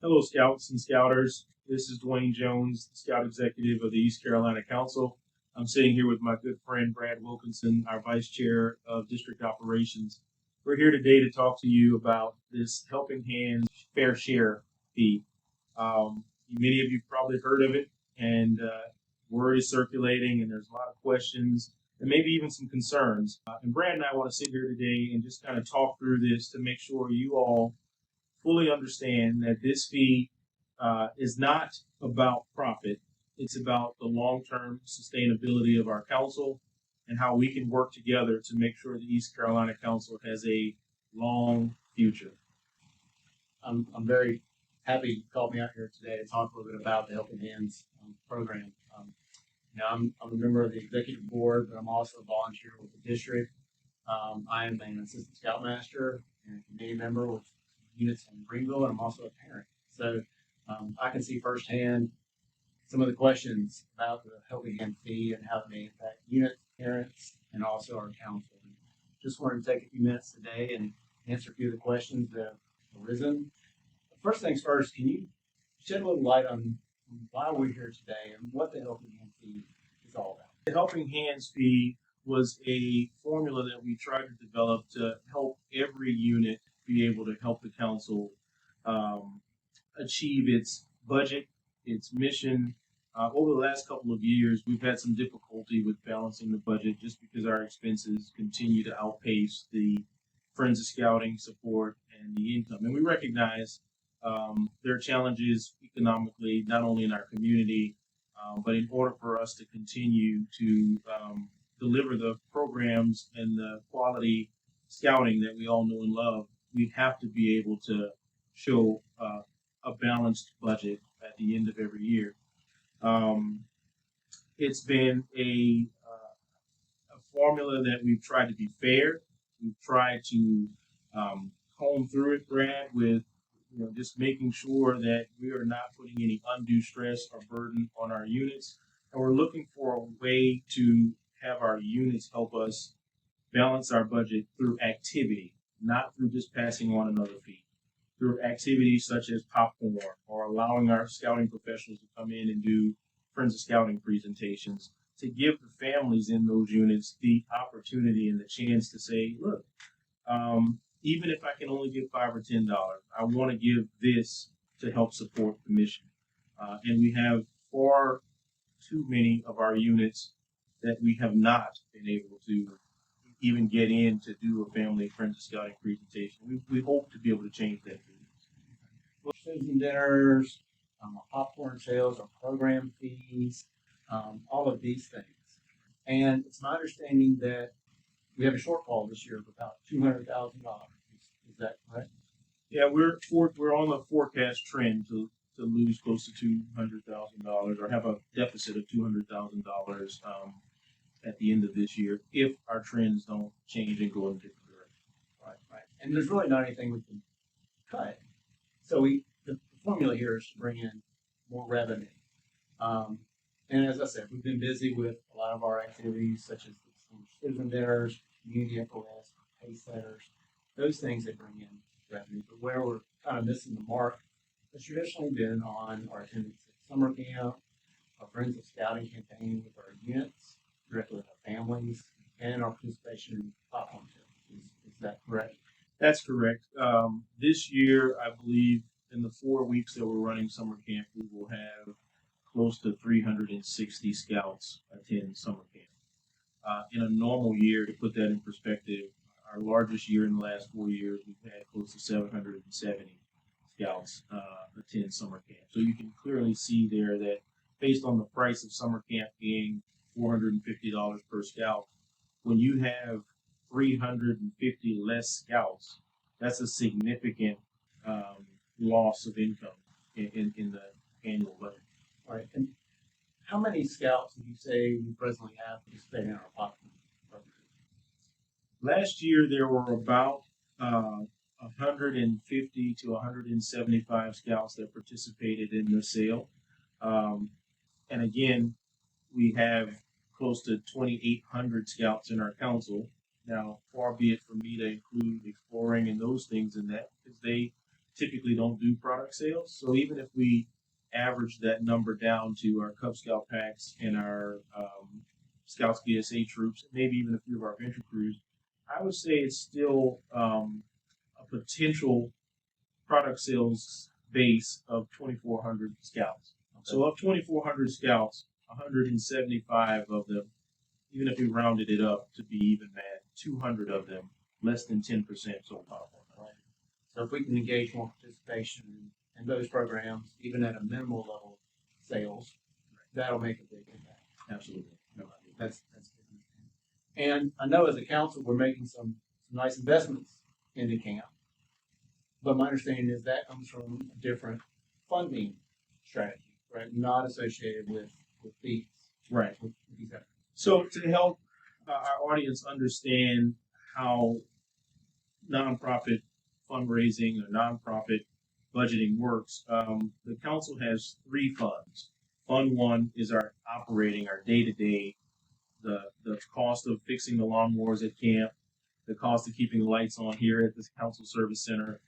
Hello, Scouts and Scouters. This is Dwayne Jones, the Scout Executive of the East Carolina Council. I'm sitting here with my good friend Brad Wilkinson, our Vice Chair of District Operations. We're here today to talk to you about this Helping Hands Fair Share fee. Many of you probably heard of it, and word is circulating, and there's a lot of questions and maybe even some concerns. And Brad and I want to sit here today and just kind of talk through this to make sure you all fully understand that this fee is not about profit. It's about the long-term sustainability of our council and how we can work together to make sure the East Carolina Council has a long future. I'm very happy you called me out here today to talk a little bit about the Helping Hands program. I'm a member of the executive board, but I'm also a volunteer with the district. I am an assistant scoutmaster and a committee member with units in Greenville, and I'm also a parent. So I can see firsthand some of the questions about the Helping Hand fee and how it may impact units, parents, and also our council. And just wanted to take a few minutes today and answer a few of the questions that have arisen. First things first, can you shed a little light on why we're here today and what the Helping Hand fee is all about? The Helping Hands fee was a formula that we tried to develop to help every unit be able to help the council achieve its budget, its mission. Over the last couple of years, we've had some difficulty with balancing the budget just because our expenses continue to outpace the Friends of Scouting support and the income. And we recognize there are challenges economically, not only in our community, but in order for us to continue to deliver the programs and the quality scouting that we all know and love, we have to be able to show a balanced budget at the end of every year. It's been a formula that we've tried to be fair. We've tried to comb through it, Brad, with just making sure that we are not putting any undue stress or burden on our units. And we're looking for a way to have our units help us balance our budget through activity, not through just passing on another fee. Through activities such as popcorn or allowing our scouting professionals to come in and do Friends of Scouting presentations to give the families in those units the opportunity and the chance to say, look, even if I can only give $5 or $10, I want to give this to help support the mission. And we have far too many of our units that we have not been able to even get in to do a family Friends of Scouting presentation. We hope to be able to change that. Citizen dinners, popcorn sales, or program fees, all of these things. And it's my understanding that we have a shortfall this year of about $200,000. Is that correct? Yeah, we're on the forecast trend to lose close to $200,000 or have a deficit of $200,000 at the end of this year if our trends don't change and go in a different direction. Right. And there's really not anything we can cut. So the formula here is to bring in more revenue. And as I said, we've been busy with a lot of our activities, such as the citizen dinners, community FOS, pay setters, those things that bring in revenue. But where we're kind of missing the mark has traditionally been on our attendance at summer camp, our Friends of Scouting campaign with our units, directly with our families, and our participation in popcorn sales. Is that correct? That's correct. This year, I believe, in the 4 weeks that we're running summer camp, we will have close to 360 scouts attend summer camp. In a normal year, to put that in perspective, our largest year in the last 4 years, we've had close to 770 scouts attend summer camp. So you can clearly see there that based on the price of summer camp being $450 per scout, when you have 350 less scouts, that's a significant loss of income in the annual budget. All right. And how many scouts would you say we presently have participating in our popcorn program? Last year, there were about 150 to 175 scouts that participated in the sale. And again, we have close to 2,800 scouts in our council. Now, far be it from me to include exploring and those things in that, because they typically don't do product sales. So even if we average that number down to our Cub Scout packs and our Scouts BSA troops, maybe even a few of our venture crews, I would say it's still a potential product sales base of 2,400 scouts. So of 2,400 scouts, 175 of them, even if we rounded it up to be even mad, 200 of them, less than 10% sold popcorn. So if we can engage more participation in those programs, even at a minimal level of sales, that'll make a big impact. Absolutely. No, That's good. And I know as a council, we're making some nice investments into camp. But my understanding is that comes from a different funding strategy, right? Not associated with fees. right. With these efforts. So to help our audience understand how nonprofit fundraising or nonprofit budgeting works, the council has three funds. Fund one is our operating, our day-to-day, the cost of fixing the lawnmowers at camp, the cost of keeping the lights on here at the council service center,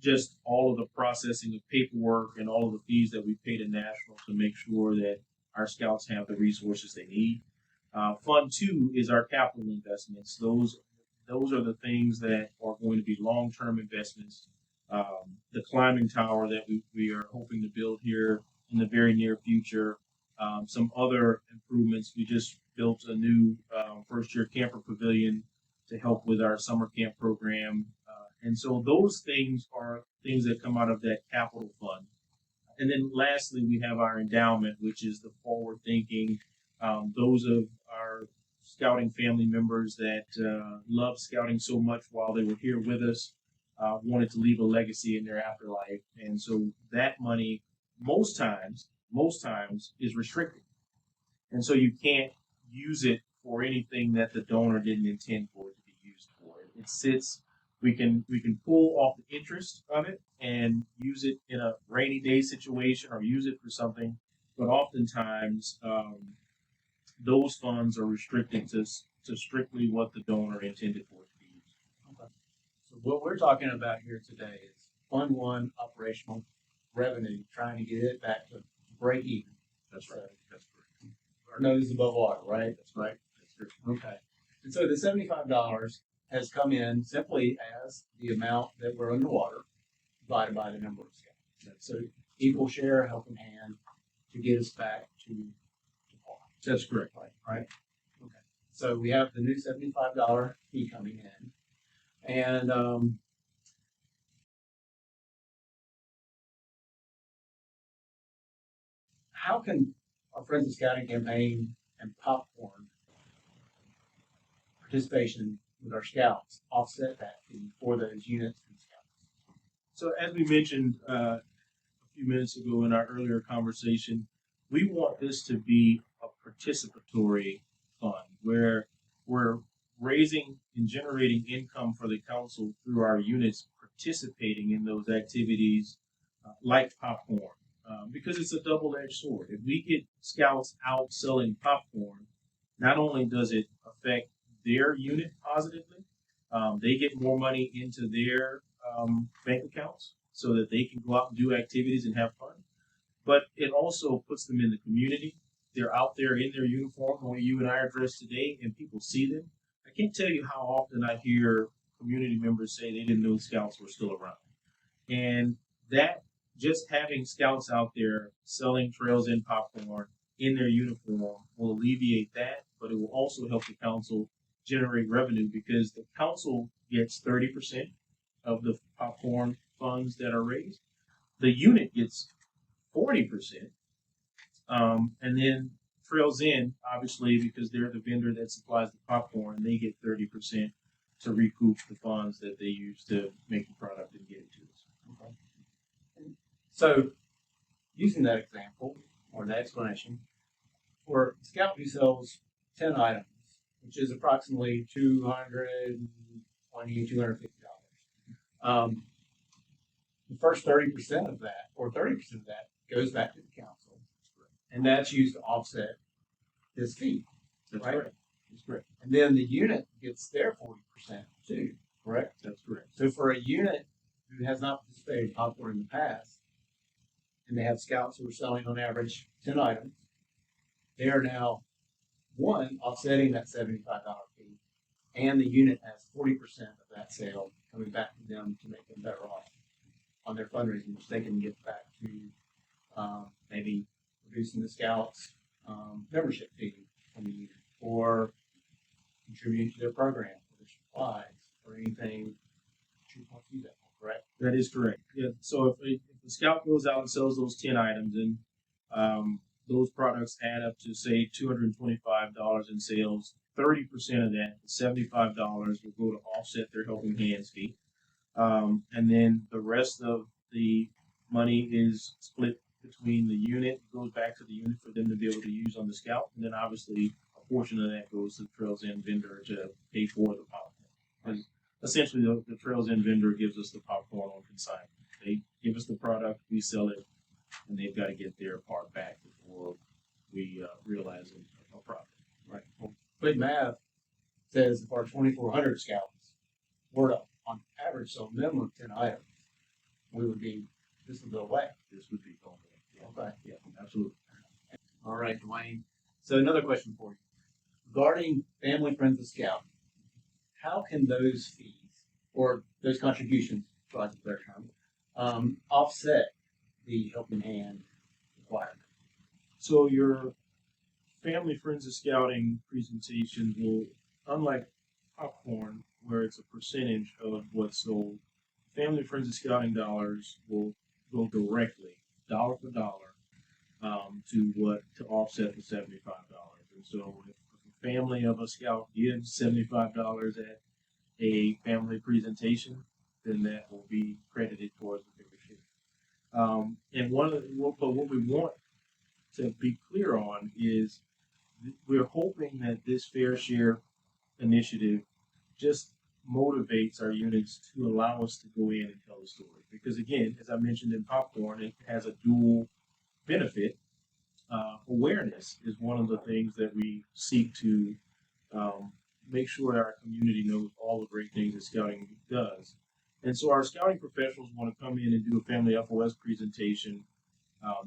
just all of the processing of paperwork and all of the fees that we pay to National to make sure that our scouts have the resources they need. Fund two is our capital investments. Those are the things that are going to be long-term investments. The climbing tower that we are hoping to build here in the very near future. Some other improvements. We just built a new first-year camper pavilion to help with our summer camp program. And so those things are things that come out of that capital fund. And then lastly, we have our endowment, which is the forward thinking. Those of our scouting family members that loved scouting so much while they were here with us, wanted to leave a legacy in their afterlife. And so that money most times is restricted. And so you can't use it for anything that the donor didn't intend for it to be used for. It sits, we can pull off the interest of it and use it in a rainy day situation or use it for something, but oftentimes those funds are restricted to strictly what the donor intended for it to be used. Okay. So what we're talking about here today is Fund One operational revenue, trying to get it back to break even. That's right. That's correct. Our nose above water, right? That's right. That's correct. Okay. And so the $75 has come in simply as the amount that we're underwater divided by the number of scouts. So equal share, helping hand to get us back to par. That's correct. Right? Okay. So we have the new $75 fee coming in. And how can our Friends of Scouting campaign and popcorn participation with our scouts offset that fee for those units and scouts? So as we mentioned a few minutes ago in our earlier conversation, we want this to be a participatory fund where we're raising and generating income for the council through our units participating in those activities like popcorn. Because it's a double-edged sword. If we get scouts out selling popcorn, not only does it affect their unit positively, they get more money into their bank accounts so that they can go out and do activities and have fun. But it also puts them in the community. They're out there in their uniform the way you and I are dressed today, and people see them. I can't tell you how often I hear community members say they didn't know scouts were still around. And that just having scouts out there selling Trails End popcorn in their uniform will alleviate that, but it will also help the council generate revenue because the council gets 30% of the popcorn funds that are raised. The unit gets 40%. And then Trails End, obviously, because they're the vendor that supplies the popcorn, they get 30% to recoup the funds that they use to make the product and get it to us. Okay. So, using that example or that explanation, for a scout who sells 10 items, which is approximately $220, $250, the first 30% of that, or 30% of that, goes back to the council, and that's used to offset this fee. That's right? correct. That's correct. And then the unit gets their 40% too, correct? That's correct. So for a unit who has not participated in popcorn in the past, and they have scouts who are selling on average 10 items, they are now, one, offsetting that $75 fee, and the unit has 40% of that sale coming back to them to make them better off on their fundraising, which they can get back to maybe reducing the scouts membership fee from the unit, or contributing to their program, or their supplies, or anything that you want to use that for, correct? That is correct. Yeah. So if the scout goes out and sells those 10 items, and those products add up to say $225 in sales, 30% of that, $75, will go to offset their Helping Hands fee, and then the rest of the money is split between the unit, goes back to the unit for them to be able to use on the scout, and then obviously a portion of that goes to the Trails End vendor to pay for the popcorn. Because essentially, the Trails End vendor gives us the popcorn on consignment. They give us the product, we sell it, and they've got to get their part back before we realize a profit. Right. Well, quick math says if our 2,400 scouts were to, on average, sell minimum of 10 items, this would go away. This would be going. Okay. Yeah, absolutely. All right, Dwayne. So another question for you. Regarding family, friends of Scout, how can those fees or those contributions, for lack of a better term, offset the Helping Hand requirement? So your family, friends of scouting presentation will, unlike popcorn, where it's a percentage of what's sold, family, friends of scouting dollars will go directly, dollar for dollar, to offset the $75. And so if a family of a scout gives $75 at a family presentation, then that will be credited towards the membership. And what we want to be clear on is we're hoping that this Fair Share initiative just motivates our units to allow us to go in and tell the story. Because again, as I mentioned in popcorn, it has a dual benefit. Awareness is one of the things that we seek to make sure our community knows all the great things that scouting does. And so our scouting professionals want to come in and do a family FOS presentation,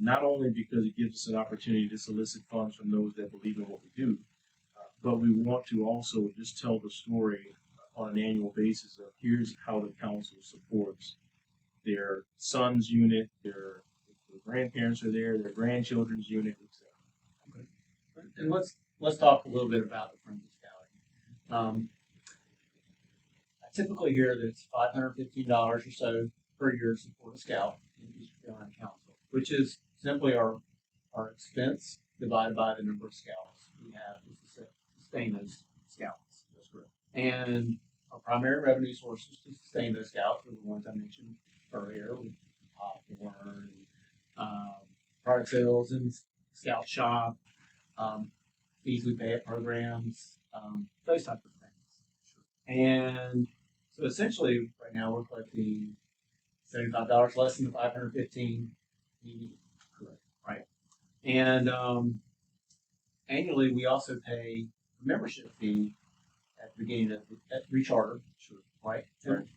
not only because it gives us an opportunity to solicit funds from those that believe in what we do, but we want to also just tell the story on an annual basis of here's how the council supports their son's unit, their grandparents are there, their grandchildren's unit, etc. Okay. And let's talk a little bit about the Friends of Scouting. I typically hear that it's $515 or so per year to support a scout in Eastern Carolina Council, which is simply our expense divided by the number of scouts we have to sustain those scouts. That's correct. And our primary revenue sources to sustain those scouts are the ones I mentioned earlier, with popcorn, product sales and scout shop, fees we pay at programs, those types of things. And so essentially, right now we're collecting $75 less than the $515 you correct, right? And annually, we also pay a membership fee at the beginning of at recharter, sure, right?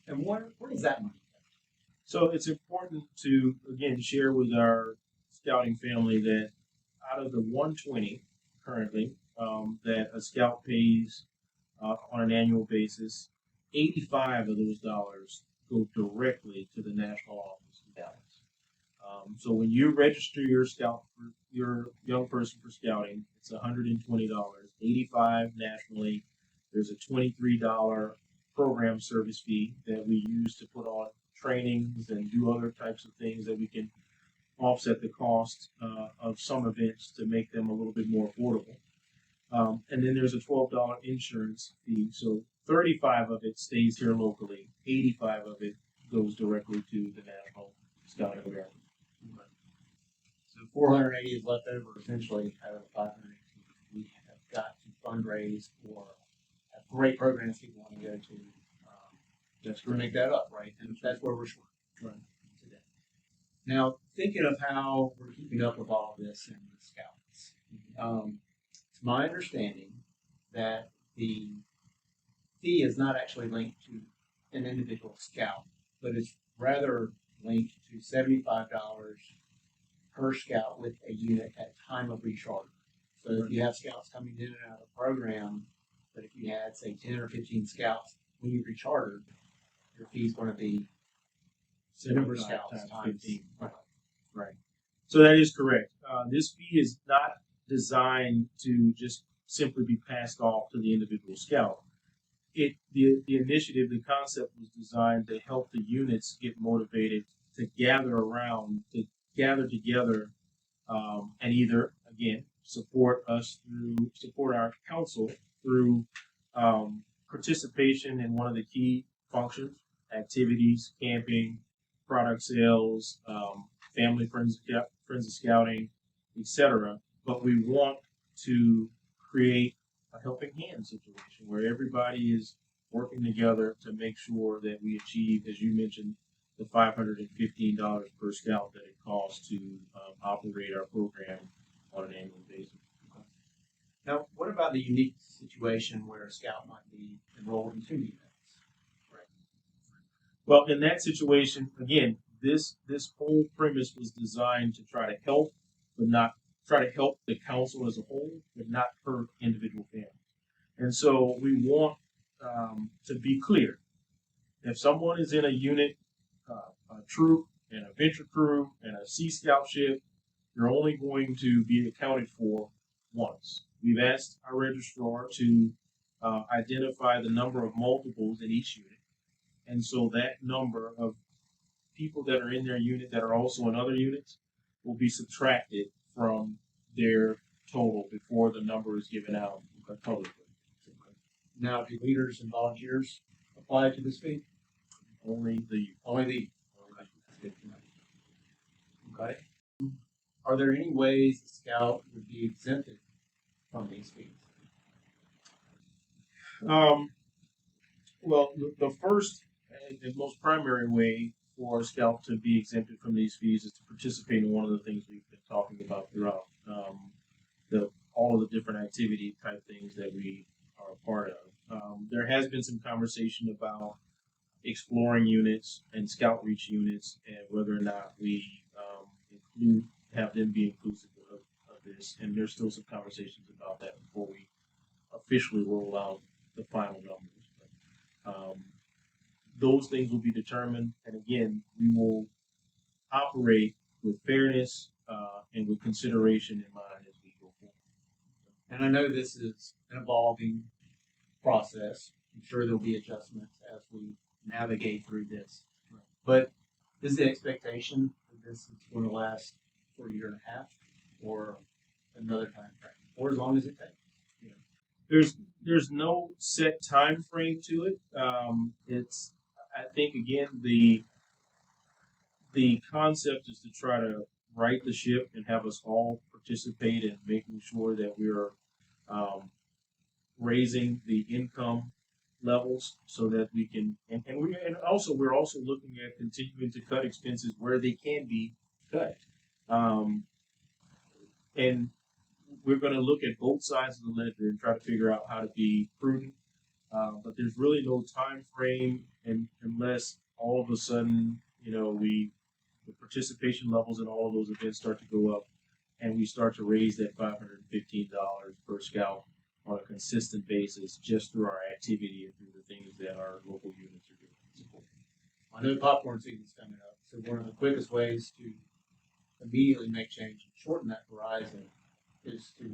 And where does that money go? So it's important to again share with our scouting family that out of the 120 currently that a scout pays on an annual basis, 85 of those dollars go directly to the national office in Dallas. So when you register your scout for your young person for scouting, it's $120, 85 nationally. There's a $23 program service fee that we use to put on trainings and do other types of things that we can offset the cost of some events to make them a little bit more affordable. And then there's a $12 insurance fee. So 35 of it stays here locally. 85 of it goes directly to the National Scouting Awareness. So 480 is left over essentially out of 518. We have got to fundraise for have great programs people want to go to. Just to make that up, right? And that's where we're short today. Now, thinking of how we're keeping up with all of this in the Scouts, it's my understanding that the fee is not actually linked to an individual scout, but it's rather linked to $75 per scout with a unit at time of recharge. So if you have scouts coming in and out of the program, but if you had, say, 10 or 15 scouts, when you recharter, your fee's going to be number of 75 scouts times times 15. Right. So that is correct. This fee is not designed to just simply be passed off to the individual scout. The initiative, the concept was designed to help the units get motivated to gather together, and either again support our council through participation in one of the key functions, activities, camping, product sales, family friends of scouting, etc. But we want to create a helping hand situation where everybody is working together to make sure that we achieve, as you mentioned, the $515 per scout that it costs to operate our program on an annual basis. Now, what about the unique situation where a scout might be enrolled in 2 units? Well, in that situation, again, this whole premise was designed to try to help, but not try to help the council as a whole, but not hurt individual families. And so we want to be clear. If someone is in a unit, a troop, and a venture crew, and a Sea Scout ship, you're only going to be accounted for once. We've asked our registrar to identify the number of multiples in each unit. And so that number of people that are in their unit that are also in other units will be subtracted from their total before the number is given out publicly. Now, do leaders and volunteers apply to this fee? Only the Only the. Okay. Are there any ways the scout would be exempted from these fees? Well, the first and most primary way for a scout to be exempted from these fees is to participate in one of the things we've been talking about throughout all of the different activity type things that we are a part of. There has been some conversation about exploring units and scout reach units and whether or not we have them be inclusive of this. And there's still some conversations about that before we officially roll out the final numbers. But, those things will be determined, and again, we will operate with fairness and with consideration in mind as we go forward. And I know this is an evolving process. I'm sure there'll be adjustments as we navigate through this. But is the expectation that this is going to last for a year and a half or another time frame, or as long as it takes? There's no set time frame to it. I think again the concept is to try to right the ship and have us all participate in making sure that we're raising the income levels so that we can we're also looking at continuing to cut expenses where they can be cut. And we're going to look at both sides of the ledger and try to figure out how to be prudent. But there's really no time frame, and unless all of a sudden, the participation levels in all of those events start to go up, and we start to raise that $515 per scout on a consistent basis just through our activity and through the things that our local units are doing. I know popcorn season's coming up, so one of the quickest ways to immediately make change and shorten that horizon is to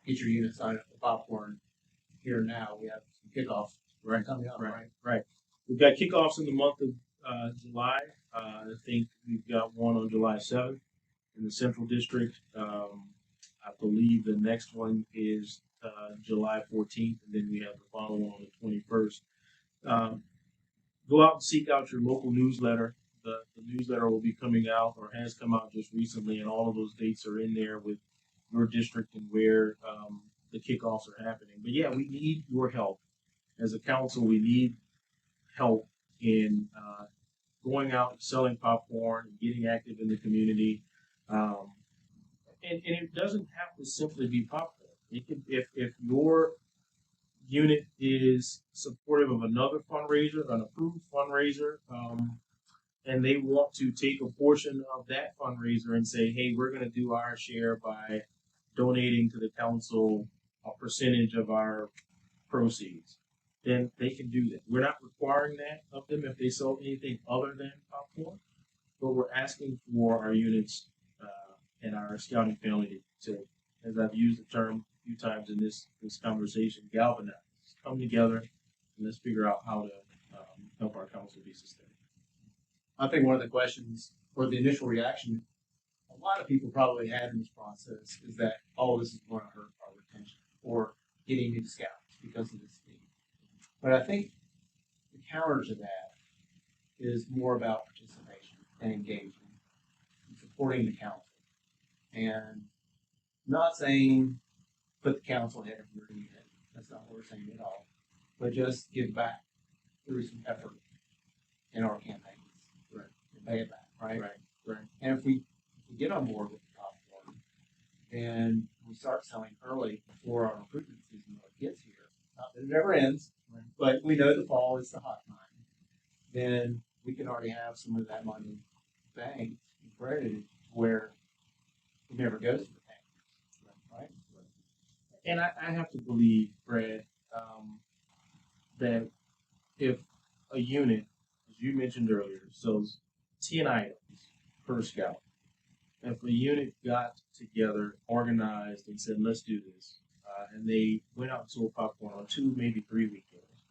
get your unit signed up for popcorn here and now. We have some kickoffs coming up, right? We've got kickoffs in the month of July. I think we've got one on July 7th in the Central District. I believe the next one is July 14th, and then we have the following one on the 21st. Go out and seek out your local newsletter. The newsletter will be coming out or has come out just recently, and all of those dates are in there with your district and where the kickoffs are happening. But yeah, we need your help. As a council, we need help in going out and selling popcorn and getting active in the community. And it doesn't have to simply be popcorn. It can, if your unit is supportive of another fundraiser, an approved fundraiser, and they want to take a portion of that fundraiser and say, hey, we're going to do our share by donating to the council a percentage of our proceeds, then they can do that. We're not requiring that of them if they sell anything other than popcorn, but we're asking for our units and our scouting family to, as I've used the term a few times in this conversation, galvanize, come together, and let's figure out how to help our council be sustained. I think one of the questions or the initial reaction a lot of people probably had in this process is that, oh, this is going to hurt our retention or getting new scouts because of this fee. But I think the counter to that is more about participation and engagement and supporting the council. And not saying put the council ahead of your unit. That's not what we're saying at all. But just give back through some effort in our campaigns. Right. And pay it back, right? Right. And if we get on board with the popcorn, then we start selling early before our recruitment season really gets here. Not that it never ends, Right. but we know the fall is the hot time. Then we can already have some of that money banked and credited where it never goes to the bank, right? And I have to believe, Brad, that if a unit, as you mentioned earlier, sells 10 items per scout, if a unit got together, organized, and said, let's do this, and they went out and sold popcorn on 2, maybe 3 weekends,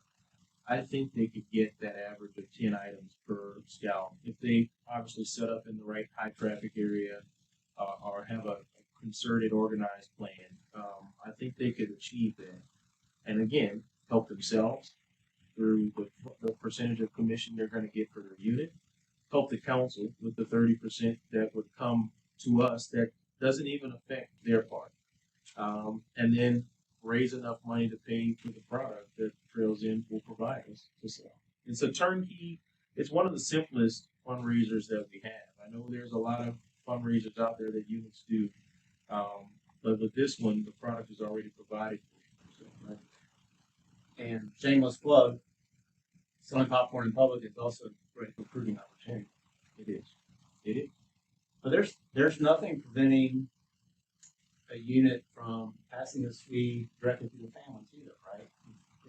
I think they could get that average of 10 items per scout if they obviously set up in the right high traffic area or have a concerted, organized plan. I think they could achieve that. And again, help themselves through the percentage of commission they're going to get for their unit, help the council with the 30% that would come to us that doesn't even affect their part. And then raise enough money to pay for the product that Trails End will provide us to sell. It's a turnkey, it's one of the simplest fundraisers that we have. I know there's a lot of fundraisers out there that units do, but with this one, the product is already provided for you. So, right? And shameless plug, selling popcorn in public is also a great recruiting opportunity. It is. It is. But there's nothing preventing a unit from passing this fee directly to the families either, right?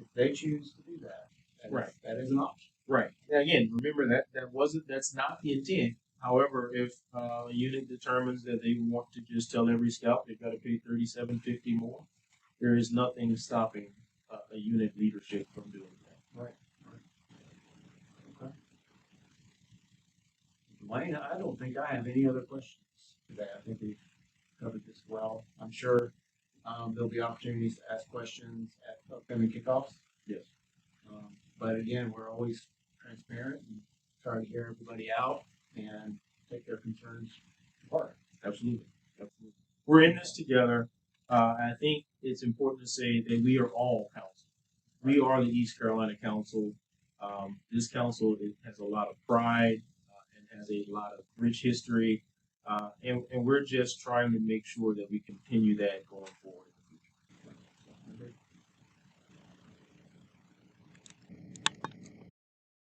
If they choose to do that, Right. That is an option. Right. Now, again, remember that's not the intent. However, if a unit determines that they want to just tell every scout they've got to pay $37.50 more, there is nothing stopping a unit leadership from doing that. Right. Okay. Wayne, I don't think I have any other questions today. I think we've covered this well. I'm sure there'll be opportunities to ask questions at upcoming kickoffs. Yes. But again, we're always transparent and try to hear everybody out and take their concerns to heart. Absolutely. Absolutely. We're in this together. I think it's important to say that we are all council. We are the East Carolina Council. This council has a lot of pride and has a lot of rich history. And we're just trying to make sure that we continue that going forward.